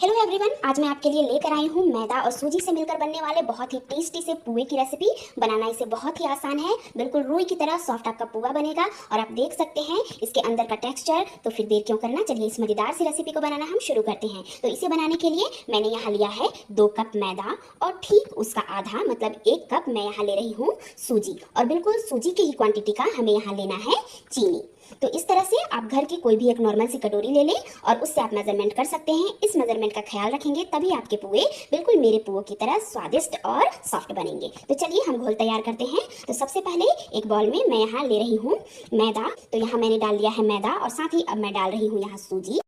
Hello everyone, आज मैं आपके लिए लेकर आई हूँ मैदा और सूजी से मिलकर बनने वाले बहुत ही टेस्टी से पुए की रेसिपी। बनाना इसे बहुत ही आसान है, बिल्कुल रुई की तरह सॉफ्ट आपका पुआ बनेगा और आप देख सकते हैं इसके अंदर का टेक्सचर। तो फिर देर क्यों करना, चलिए इस मजेदार सी रेसिपी को बनाना हम शुरू करते हैं। तो इसे बनाने के लिए मैंने यहाँ लिया है 2 कप मैदा और ठीक उसका आधा मतलब 1 कप मैं यहाँ ले रही हूँ सूजी, और बिल्कुल सूजी की ही क्वांटिटी का हमें यहाँ लेना है चीनी। तो इस तरह से आप घर की कोई भी एक नॉर्मल सी कटोरी ले लें और उससे आप मेजरमेंट कर सकते हैं। इस मेजरमेंट का ख्याल रखेंगे तभी आपके पुए बिल्कुल मेरे पुओं की तरह स्वादिष्ट और सॉफ्ट बनेंगे। तो चलिए हम घोल तैयार करते हैं। तो सबसे पहले एक बाउल में मैं यहाँ ले रही हूँ मैदा। तो यहाँ मैंने डाल दिया है मैदा और साथ ही अब मैं डाल रही हूँ यहाँ सूजी,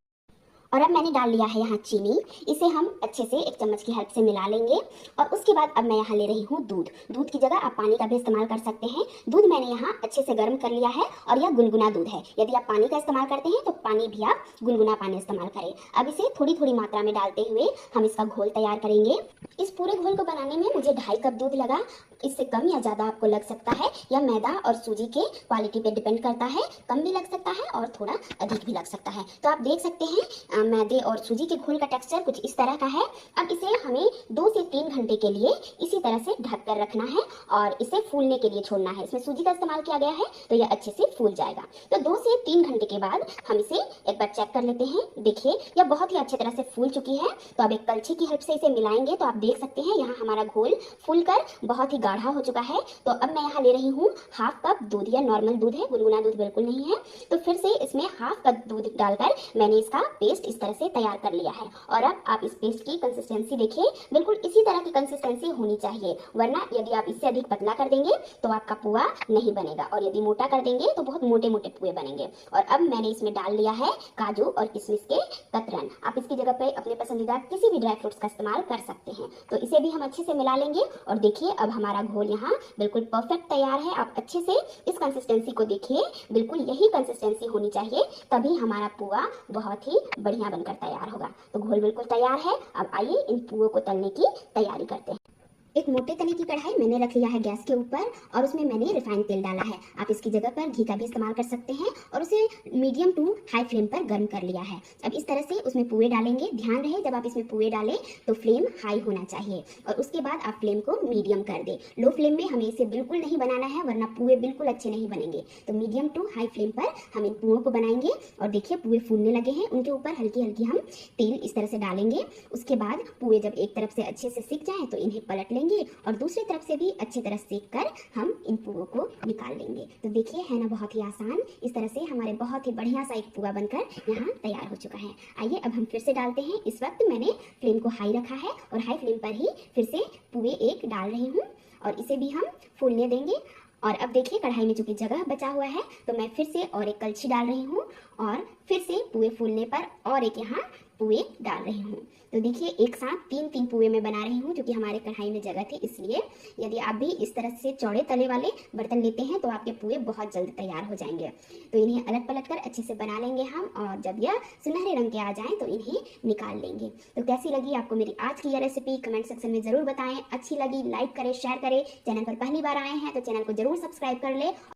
और अब मैंने डाल लिया है यहाँ चीनी। इसे हम अच्छे से एक चम्मच की हेल्प से मिला लेंगे। और उसके बाद अब मैं यहाँ ले रही हूँ दूध। दूध की जगह आप पानी का भी इस्तेमाल कर सकते हैं। दूध मैंने यहाँ अच्छे से गर्म कर लिया है और यह गुनगुना दूध है। यदि आप पानी का इस्तेमाल करते हैं तो पानी भी आप गुनगुना पानी इस्तेमाल करें। अब इसे थोड़ी थोड़ी मात्रा में डालते हुए हम इसका घोल तैयार करेंगे। इस पूरे घोल को बनाने में मुझे 2.5 कप दूध लगा। इससे कम या ज़्यादा आपको लग सकता है, यह मैदा और सूजी के क्वालिटी पे डिपेंड करता है। कम भी लग सकता है और थोड़ा अधिक भी लग सकता है। तो आप देख सकते हैं मैदे और सूजी के घोल का टेक्सचर कुछ इस तरह का है। अब इसे हमें 2 से 3 घंटे के लिए इसी तरह से ढक कर रखना है और इसे फूलने के लिए छोड़ना है। इसमें सूजी का इस्तेमाल किया गया है तो यह अच्छे से फूल जाएगा। तो 2 से 3 घंटे के बाद हम इसे एक बार चेक कर लेते हैं। देखिए यह बहुत ही अच्छी तरह से फूल चुकी है। तो अब एक कलछी की हेल्प से इसे मिलाएंगे तो आप देख सकते हैं यहाँ हमारा घोल फूलकर बहुत ही गाढ़ा हो चुका है। तो अब मैं यहाँ ले रही हूँ 1/2 कप दूध, या नॉर्मल दूध है, गुनगुना दूध बिल्कुल नहीं है। तो फिर से इसमें 1/2 कप दूध डालकर मैंने इसका पेस्ट इस तरह से तैयार कर लिया है। और अब आप इस पेस्ट की कंसिस्टेंसी देखिए, बिल्कुल इसी तरह की कंसिस्टेंसी होनी चाहिए, वरना यदि आप इससे अधिक पतला कर देंगे तो आपका पुआ नहीं बनेगा, और यदि मोटा कर देंगे तो बहुत मोटे मोटे पुए बनेंगे। और अब मैंने इसमें डाल लिया है काजू और किशमिश के कतरन। आप इसकी जगह पे अपने पसंदीदा किसी भी ड्राई फ्रूट्स का इस्तेमाल कर सकते हैं। तो इसे भी हम अच्छे से मिला लेंगे। और देखिए अब हमारा घोल यहाँ बिल्कुल परफेक्ट तैयार है। आप अच्छे से इस कंसिस्टेंसी को देखिए, बिल्कुल यही कंसिस्टेंसी होनी चाहिए, तभी हमारा पुआ बहुत ही बढ़िया बनकर तैयार होगा। तो घोल बिल्कुल तैयार है। अब आइए इन पुओं को तलने की तैयारी करते हैं। एक मोटे तले की कढ़ाई मैंने रख लिया है गैस के ऊपर और उसमें मैंने रिफाइंड तेल डाला है। आप इसकी जगह पर घी का भी इस्तेमाल कर सकते हैं और उसे मीडियम टू हाई फ्लेम पर गर्म कर लिया है। अब इस तरह से उसमें पुए डालेंगे। ध्यान रहे जब आप इसमें पुए डालें तो फ्लेम हाई होना चाहिए और उसके बाद आप फ्लेम को मीडियम कर दें। लो फ्लेम में हमें इसे बिल्कुल नहीं बनाना है, वरना पुए बिल्कुल अच्छे नहीं बनेंगे। तो मीडियम टू हाई फ्लेम पर हम इन पुओं को बनाएंगे। और देखिए पुए फूलने लगे हैं, उनके ऊपर हल्की हल्की हम तेल इस तरह से डालेंगे। उसके बाद पुए जब एक तरफ से अच्छे से सिक जाएं तो इन्हें पलट लेंगे और दूसरी तरफ से भी अच्छी तरह सेक कर हम इन पुओं को निकाल लेंगे। तो देखिए है ना बहुत ही आसान। इस तरह से हमारे बहुत ही बढ़िया सा एक पुआ बनकर यहाँ तैयार हो चुका है। आइए अब हम फिर से डालते हैं। इस वक्त मैंने फ्लेम को हाई रखा है और हाई फ्लेम पर ही फिर से पुए एक डाल रही हूँ और इसे भी हम फूलने देंगे। और अब देखिए कढ़ाई में चूंकि जगह बचा हुआ है तो मैं फिर से और एक कलछी डाल रही हूँ और फिर से पुए फूलने पर और एक यहाँ पुए डाल रही हूँ। तो देखिए एक साथ 3-3 पुए मैं बना रही हूँ, क्योंकि हमारे कढ़ाई में जगह थी इसलिए। यदि आप भी इस तरह से चौड़े तले वाले बर्तन लेते हैं तो आपके पुए बहुत जल्द तैयार हो जाएंगे। तो इन्हें अलट पलट कर अच्छे से बना लेंगे हम, और जब यह सुनहरे रंग के आ जाएं तो इन्हें निकाल लेंगे। तो कैसी लगी आपको मेरी आज की यह रेसिपी, कमेंट सेक्शन में जरूर बताएं। अच्छी लगी लाइक करें, शेयर करें। चैनल पर पहली बार आए हैं तो चैनल को जरूर सब्सक्राइब कर ले।